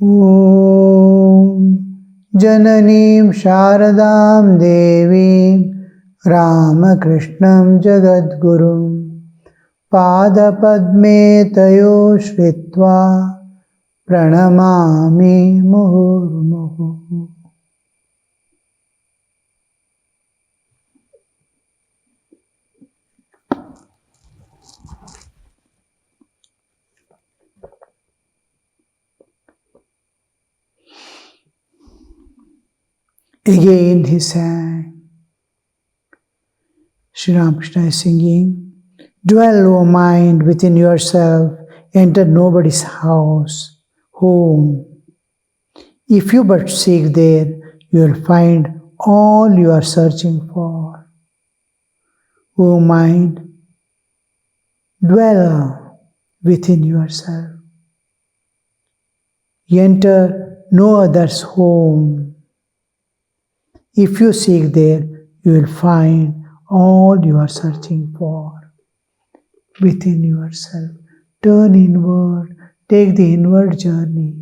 Om Jananim Sharadam Devim Ramakrishnam Jagadgurum Padapadme Tayo Shritva Pranamami Muhurmuhu. Again he sang. Sri Ramakrishna is singing, dwell, O mind, within yourself, enter nobody's house, home. If you but seek there, you will find all you are searching for. O mind, dwell within yourself. Enter no other's home. If you seek there, you will find all you are searching for within yourself. Turn inward, take the inward journey,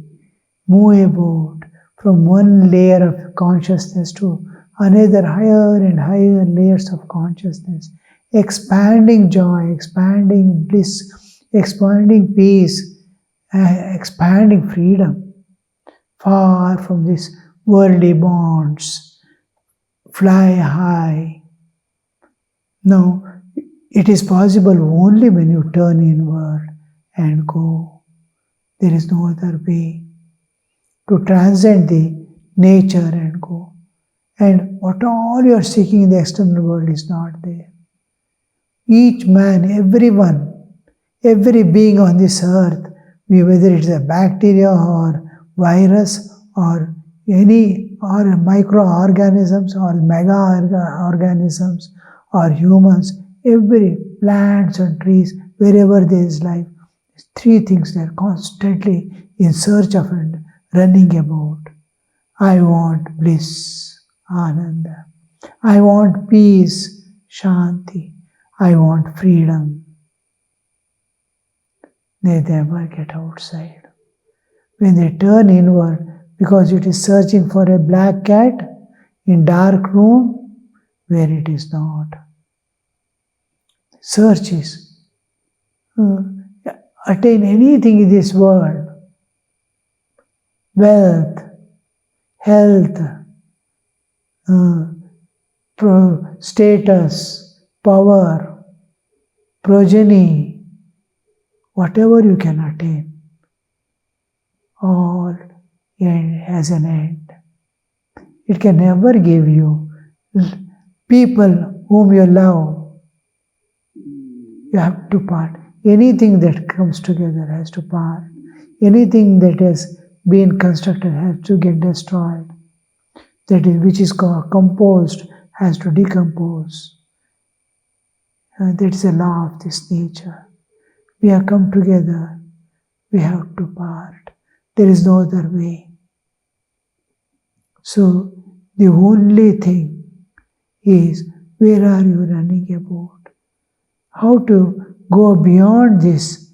move about from one layer of consciousness to another higher and higher layers of consciousness, expanding joy, expanding bliss, expanding peace, expanding freedom, far from these worldly bonds. Fly high. No, it is possible only when you turn inward and go. There is no other way to transcend the nature and go. And what all you are seeking in the external world is not there. Each man, everyone, every being on this earth, whether it is a bacteria or virus or any or microorganisms or mega-organisms or humans, every plants and trees, wherever there is life, three things they are constantly in search of and running about. I want bliss, Ananda. I want peace, Shanti. I want freedom. They never get outside. When they turn inward, because it is searching for a black cat in dark room where it is not. Search is attain anything in this world, wealth, health, status, power, progeny, whatever you can attain, all has an end. It can never give you people whom you love. You have to part. Anything that comes together has to part. Anything that has been constructed has to get destroyed. That is, which is composed has to decompose. That is the law of this nature. We have come together. We have to part. There is no other way. So, the only thing is, where are you running about? How to go beyond this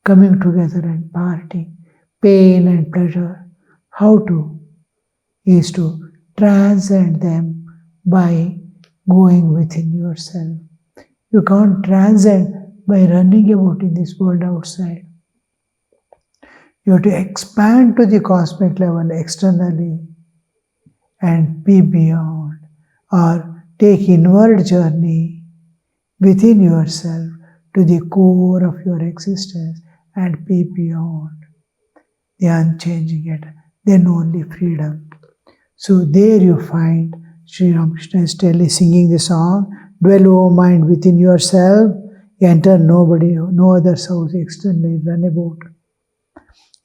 coming together and parting, pain and pleasure. How to is to transcend them by going within yourself. You can't transcend by running about in this world outside. You have to expand to the cosmic level externally and be beyond, or take inward journey within yourself to the core of your existence and be beyond the unchanging it. Then only freedom. So there you find Sri Ramakrishna is singing the song, dwell, O mind, within yourself, enter nobody, no other source externally, run about.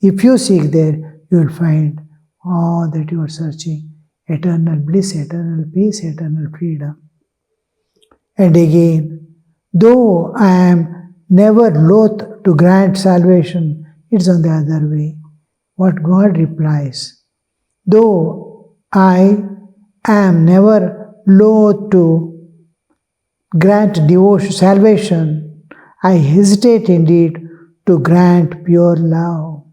If you seek there, you will find all that you are searching. Eternal bliss, eternal peace, eternal freedom. And again, though I am never loath to grant salvation, it's on the other way. What God replies, though I am never loath to grant devotion, salvation, I hesitate indeed to grant pure love.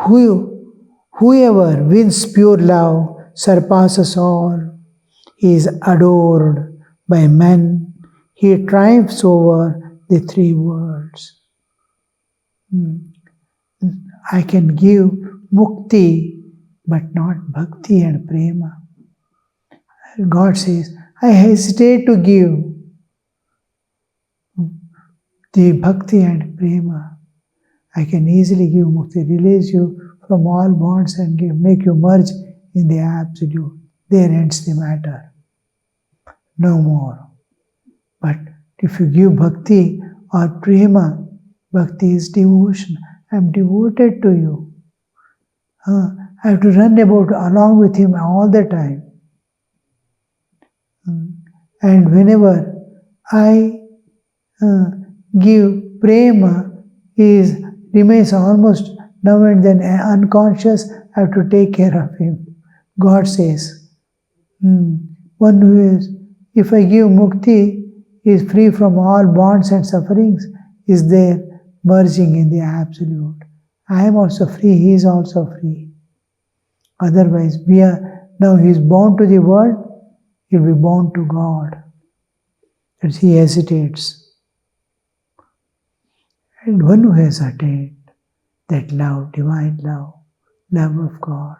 Whoever wins pure love surpasses all. He is adored by men. He triumphs over the three worlds. I can give mukti, but not bhakti and prema. God says, I hesitate to give the bhakti and prema. I can easily give mukti, release you from all bonds and make you merge in the absolute. There ends the matter. No more. But if you give bhakti or prema, bhakti is devotion. I am devoted to you. I have to run about along with him all the time. And whenever I give prema, he remains almost now and then unconscious. I have to take care of him. God says, one who is, if I give mukti, is free from all bonds and sufferings, is there merging in the absolute. I am also free, he is also free. Otherwise, now he is bound to the world, he will be bound to God. As he hesitates. And one who has attained that love, divine love, love of God,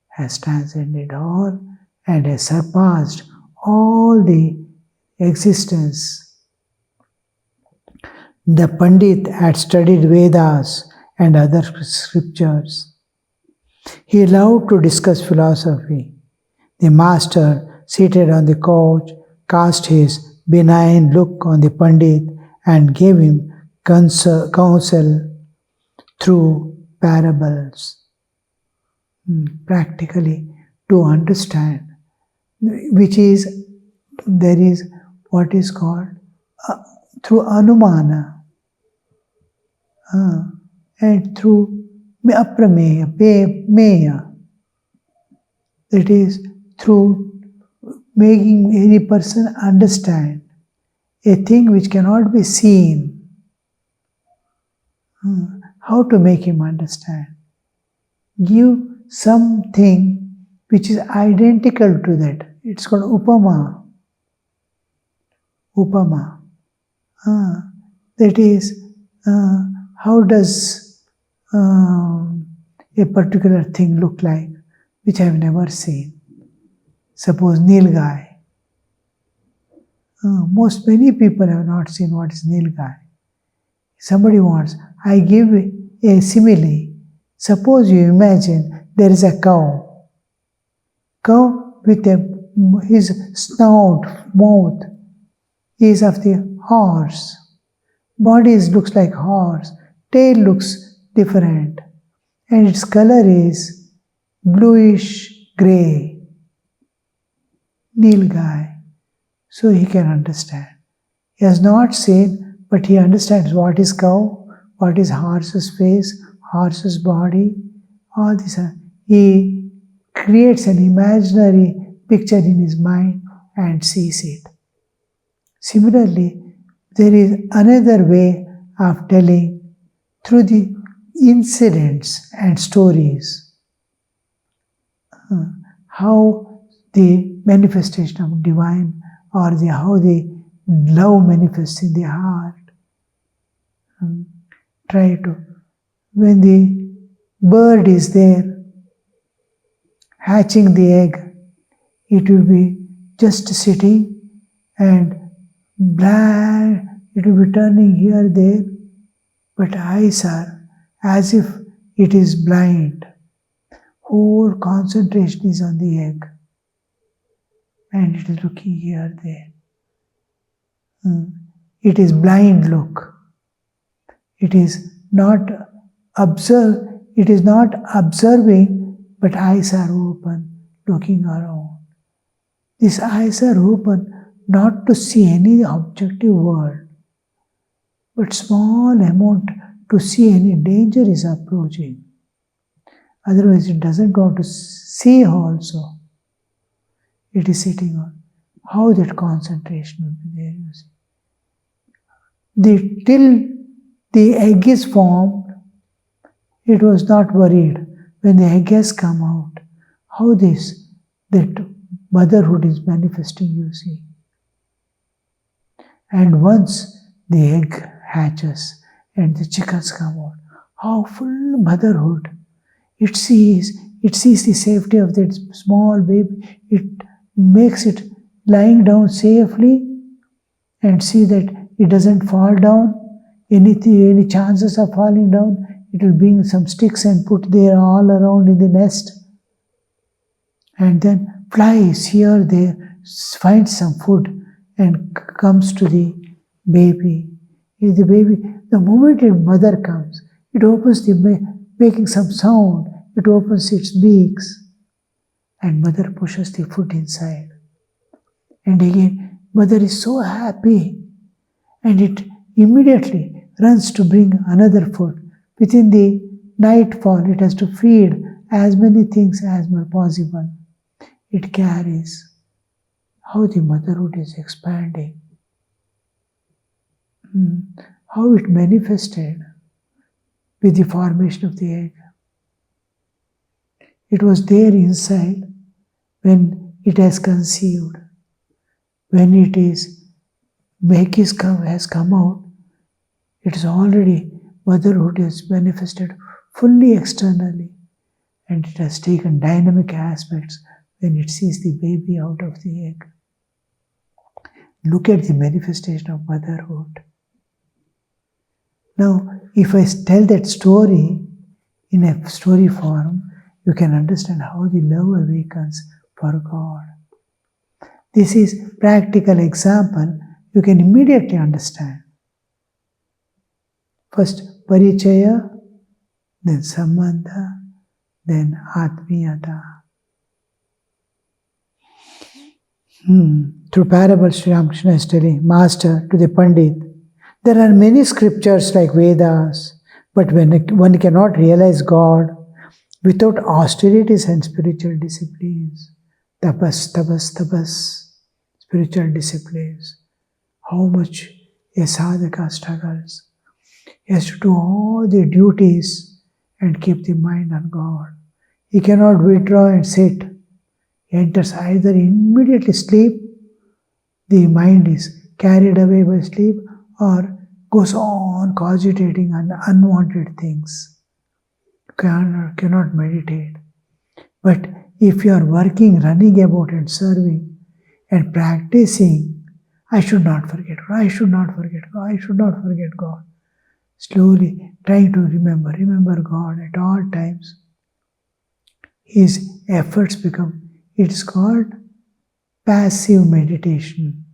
has transcended all and has surpassed all the existence. The Pundit had studied Vedas and other scriptures. He loved to discuss philosophy. The master, seated on the couch, cast his benign look on the Pundit and gave him counsel through parables. Practically, to understand, which is, there is what is called through anumana and through aprameya, meya. That is, through making any person understand a thing which cannot be seen. How to make him understand? Give something which is identical to that. It's called upama. Upama. That is, how does a particular thing look like, which I have never seen. Suppose Nilgai. Many people have not seen what is Nilgai. Somebody wants, I give a simile. Suppose you imagine there is a cow. Cow with his snout, mouth is of the horse. Body looks like horse. Tail looks different. And its color is bluish grey. Nilgai. So he can understand. He has not seen, but he understands what is cow, what is horse's face, horse's body, all this. He creates an imaginary picture in his mind and sees it. Similarly, there is another way of telling through the incidents and stories how the manifestation of divine or how the love manifests in the heart. Try to, when the bird is there hatching the egg, it will be just sitting and black, it will be turning here, there, but eyes are as if it is blind. Whole concentration is on the egg and it is looking here, there. It is blind look. It is not observing, but eyes are open, looking around. These eyes are open not to see any objective world, but small amount to see any danger is approaching. Otherwise it doesn't want to see also. It is sitting on. How that concentration will be there, you see. Till the egg is formed, it was not worried when the egg has come out. How that motherhood is manifesting, you see. And once the egg hatches and the chickens come out, how full motherhood. It sees the safety of that small baby. It makes it lying down safely and see that it doesn't fall down. Any chances of falling down, it will bring some sticks and put there all around in the nest. And then flies here, there, finds some food and comes to the baby. The moment a mother comes, it opens making some sound. It opens its beaks and mother pushes the food inside. And again, mother is so happy and it immediately runs to bring another food. Within the nightfall, it has to feed as many things as possible. It carries how the motherhood is expanding, how it manifested with the formation of the egg. It was there inside when it has conceived. When it is, has come out, it is already, motherhood is manifested fully externally, and it has taken dynamic aspects when it sees the baby out of the egg. Look at the manifestation of motherhood. Now, if I tell that story in a story form, you can understand how the love awakens for God. This is practical example you can immediately understand. First Parichaya, then Sambandha, then Atmiyata. Through parable, Sri Ramakrishna is telling, Master to the Pundit, there are many scriptures like Vedas, but when one cannot realize God without austerities and spiritual disciplines, tapas, spiritual disciplines, how much a sadhaka struggles. He has to do all the duties and keep the mind on God. He cannot withdraw and sit. He enters either immediately sleep, the mind is carried away by sleep, or goes on cogitating on unwanted things. Cannot meditate. But if you are working, running about and serving and practicing, I should not forget God, I should not forget God, I should not forget God. Slowly trying to remember God at all times. His efforts become, it's called passive meditation.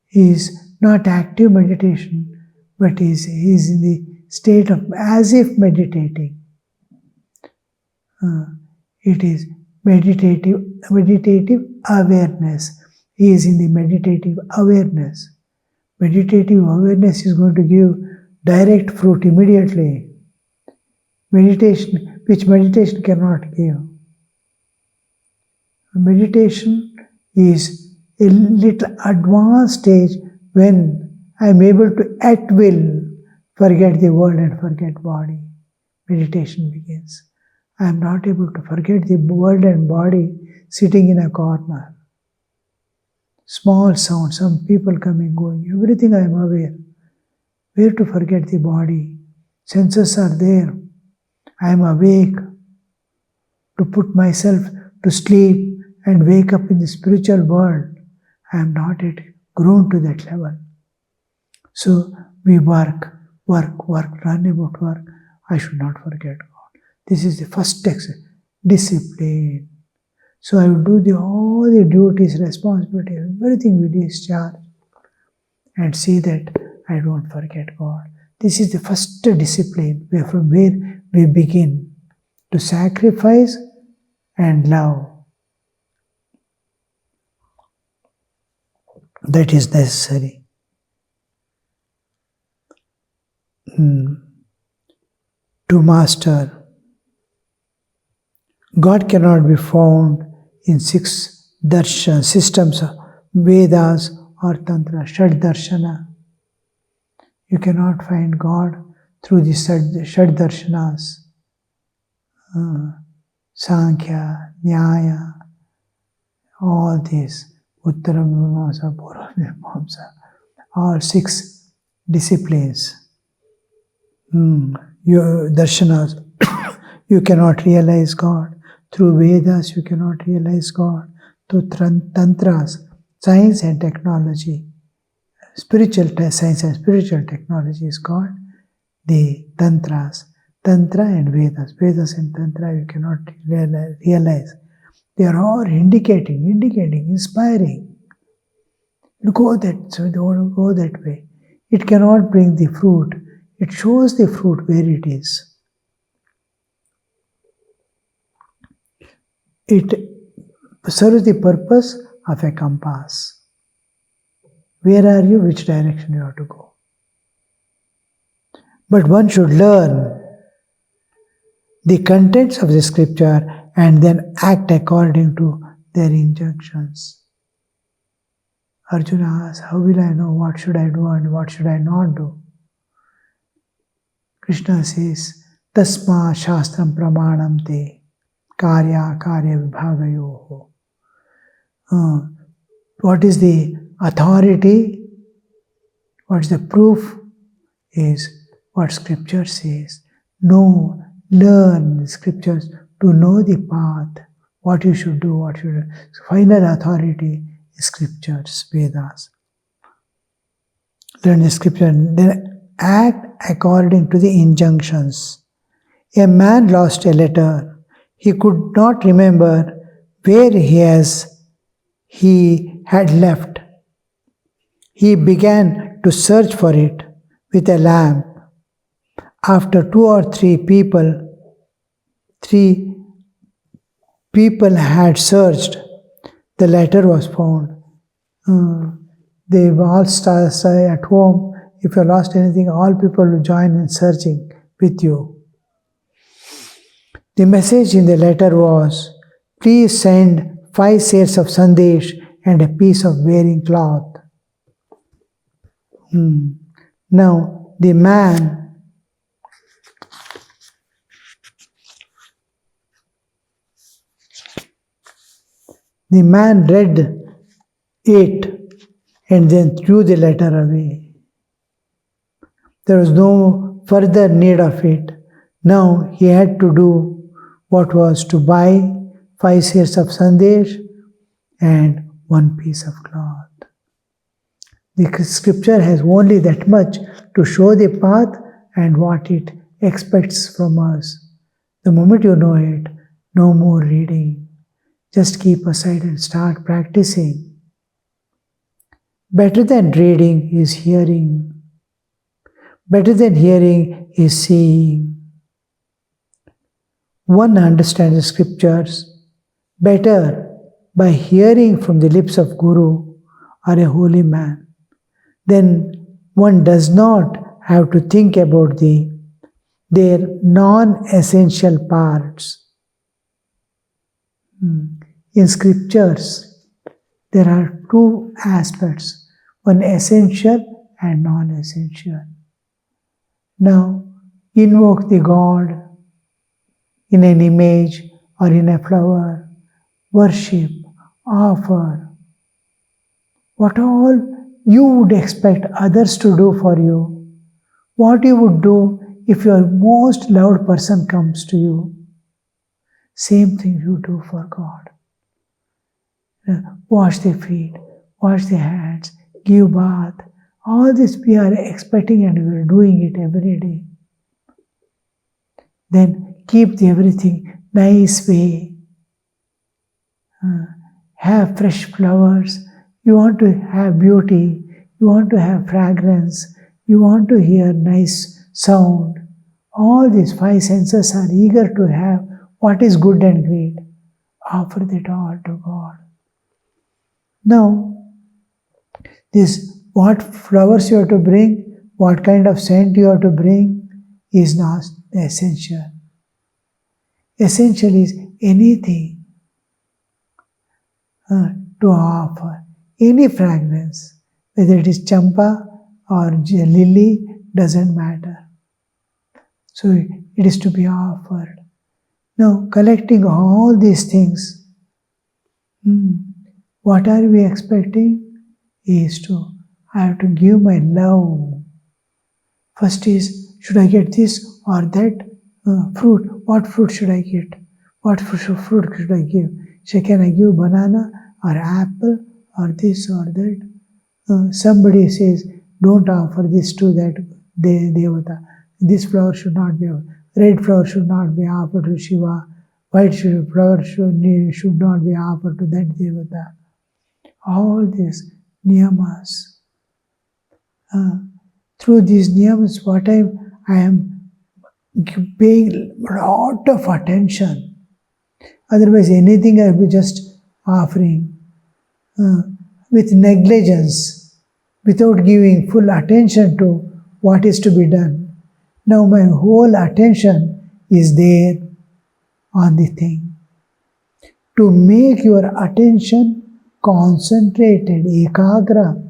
He is not active meditation, but he is in the state of as if meditating. It is meditative awareness. He is in the meditative awareness. Meditative awareness is going to give direct fruit immediately. Meditation, which meditation cannot give. Meditation is a little advanced stage when I am able to at will forget the world and forget body. Meditation begins. I am not able to forget the world and body sitting in a corner. Small sound, some people coming, going, everything I am aware. Where to forget the body? Senses are there. I am awake to put myself to sleep and wake up in the spiritual world. I am not yet grown to that level. So we work, run about work. I should not forget God. This is the first text, discipline. So I will do all the duties, responsibilities, everything we discharge and see that I don't forget God. This is the first discipline from where we begin to sacrifice and love. That is necessary. To master. God cannot be found in 6 darshan systems, Vedas or Tantra, Shad Darshana. You cannot find God through the Shad Darshanas, Sankhya, Nyaya, all these, Uttara Mimamsa, Purva Mimamsa, all 6 disciplines. Your darshanas, you cannot realize God. Through Vedas, you cannot realize God. Through tantras, science and technology, spiritual science and spiritual technology is called the tantras. Tantra and Vedas. Vedas and Tantra you cannot realize. They are all indicating, inspiring. You go that, so don't go that way. It cannot bring the fruit. It shows the fruit where it is. It serves the purpose of a compass. Where are you? Which direction you have to go? But one should learn the contents of the scripture and then act according to their injunctions. Arjuna asks, how will I know what should I do and what should I not do? Krishna says, Tasma Shastram Pramanam Te Karya Vibhagayoho. What is the authority? What is the proof? Is what scripture says. Learn the scriptures to know the path, what you should do, what you should do. So final authority is scriptures, Vedas. Learn the scripture and then act according to the injunctions. A man lost a letter. He could not remember where he had left. He began to search for it with a lamp. After 2 or 3 people had searched, the letter was found. They all stay at home. If you lost anything, all people will join in searching with you. The message in the letter was, please send 5 sets of sandesh and a piece of wearing cloth. Now, the man read it and then threw the letter away. There was no further need of it. Now he had to do what was to buy 5 sets of sandesh and 1 piece of cloth. The scripture has only that much to show the path and what it expects from us. The moment you know it, no more reading. Just keep aside and start practicing. Better than reading is hearing. Better than hearing is seeing. One understands the scriptures better by hearing from the lips of Guru or a holy man. Then one does not have to think about their non-essential parts. In scriptures, there are 2 aspects, one essential and non-essential. Now, invoke the God in an image or in a flower, worship, offer. What all you would expect others to do for you, what you would do if your most loved person comes to you, same thing you do for God. Wash the feet, wash the hands, give bath. All this we are expecting and we are doing it every day. Then keep everything nice way. Have fresh flowers. You want to have beauty. You want to have fragrance. You want to hear nice sound. All these 5 senses are eager to have what is good and great. Offer that all to God. Now, this what flowers you have to bring, what kind of scent you have to bring is not essential. Essential is anything to offer, any fragrance, whether it is champa or lily, doesn't matter. So it is to be offered. Now, collecting all these things, what are we expecting? Is to, I have to give my love. First is, should I get this or that fruit? What fruit should I get? What fruit should I give? So can I give banana or apple or this or that? Somebody says, don't offer this to that devata. This flower should not be offered. Red flower should not be offered to Shiva. White flower should not be offered to that devata. All these niyamas. Through these niyamas, what I am paying a lot of attention. Otherwise, anything I will be just offering with negligence, without giving full attention to what is to be done. Now my whole attention is there on the thing. To make your attention concentrated, ekagra,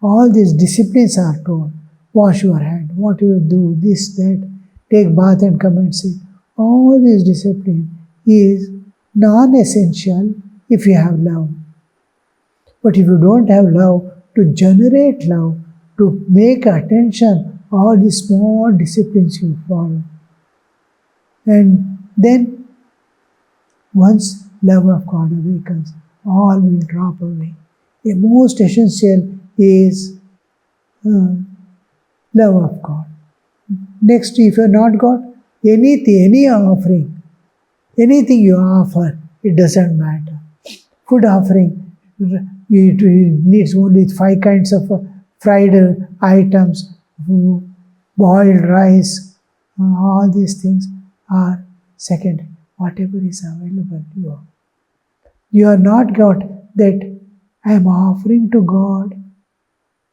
all these disciplines are told. Wash your hand, what you will do, this, that, take bath and come and sit. All this discipline is non-essential if you have love. But if you don't have love, to generate love, to make attention, all these small disciplines you follow. And then, once love of God awakens, all will drop away. The most essential is love of God. Next, if you are not God, anything, any offering, anything you offer, it doesn't matter. Food offering, it needs only 5 kinds of fried items, boiled rice, all these things are second. Whatever is available, you are not God that I am offering to God.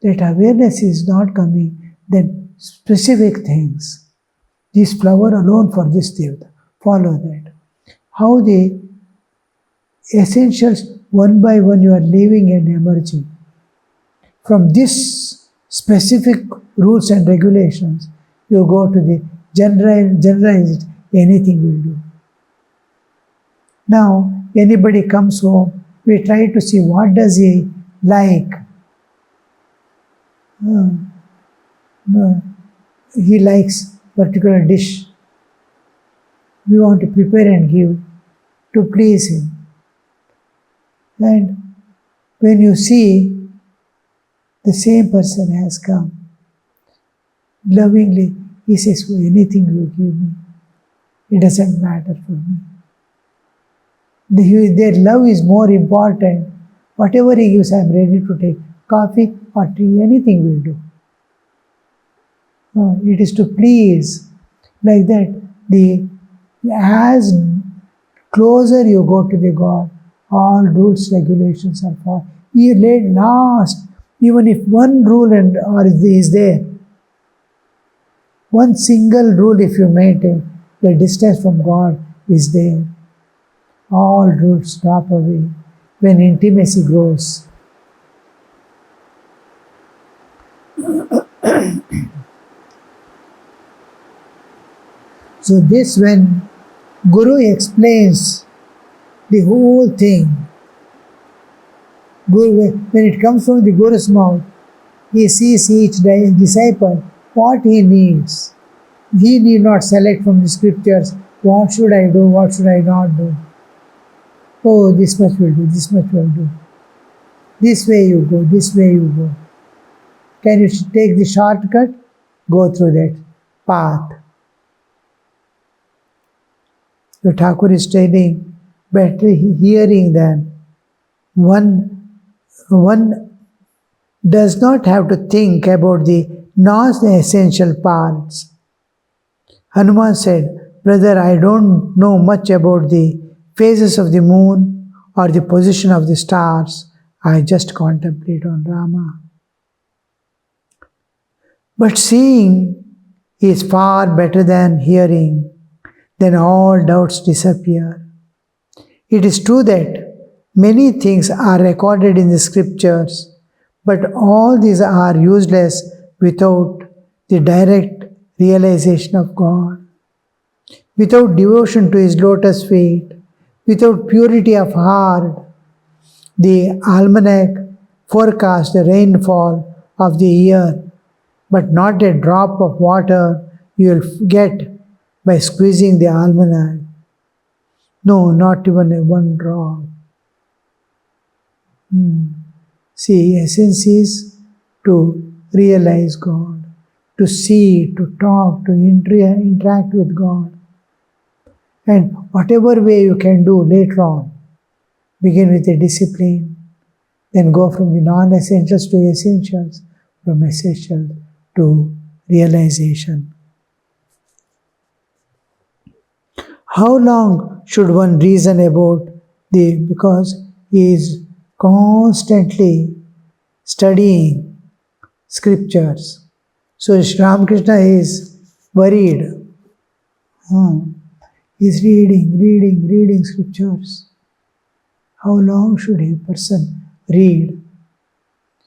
That awareness is not coming, then specific things. This flower alone for this devata, follow that. How the essentials one by one you are leaving and emerging. From this specific rules and regulations, you go to the generalized, anything will do. Now, anybody comes home, we try to see what does he like. He likes particular dish. We want to prepare and give to please him. And when you see the same person has come, lovingly, he says, anything you give me, it doesn't matter for me. Their love is more important. Whatever he gives, I am ready to take. Coffee or tea, anything will do. It is to please. Like that, as closer you go to the God, all rules, regulations are followed. You laid last, even if one rule is there, one single rule if you maintain, the distance from God is there. All rules drop away when intimacy grows. So this, when Guru explains the whole thing, when it comes from the Guru's mouth, he sees each disciple what he needs. He need not select from the scriptures, what should I do, what should I not do. Oh, this much will do, this much will do. This way you go, this way you go. Can you take the shortcut? Go through that path. The Thakur is telling, better hearing than one does not have to think about the non-essential parts. Hanuman said, brother, I don't know much about the phases of the moon or the position of the stars. I just contemplate on Rama. But seeing is far better than hearing. Then all doubts disappear. It is true that many things are recorded in the scriptures, but all these are useless without the direct realization of God. without devotion to his lotus feet, without purity of heart. The almanac forecasts the rainfall of the year, but not a drop of water you will get by squeezing the almanac. No, not even a one drop. See, essence is to realize God, to see, to talk, to interact with God. And whatever way you can do later on, begin with a discipline, then go from the non-essentials to essentials, from essential to realization. How long should one reason about because he is constantly studying scriptures. So Sri Ramakrishna is worried. He's reading scriptures. How long should a person read?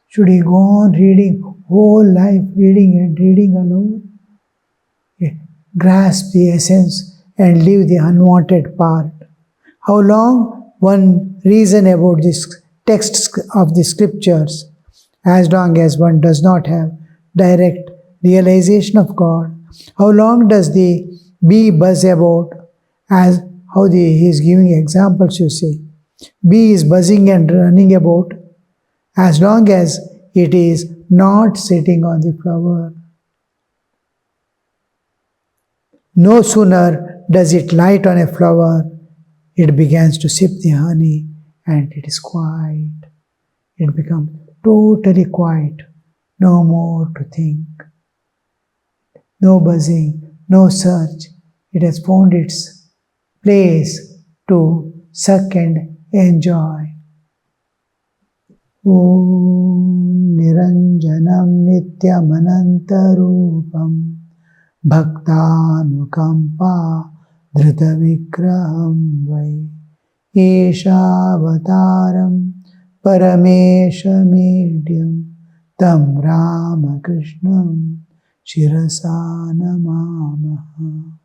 Should he go on reading whole life, reading and reading alone? Grasp the essence and leave the unwanted part. How long one reason about this texts of the scriptures, as long as one does not have direct realization of God. How long does the bee buzz about, as how he is giving examples, you see. Bee is buzzing and running about as long as it is not sitting on the flower. No sooner does it light on a flower, it begins to sip the honey and it is quiet. It becomes totally quiet. No more to think. No buzzing, no search. It has found its place to suck and enjoy. Om Niranjanam Nityam Anantarupam Bhaktanukampa Dhrita Vikraham Vai Eshavataram Paramesha Medyam Tam Ramakrishnam Shirasa Namamaha.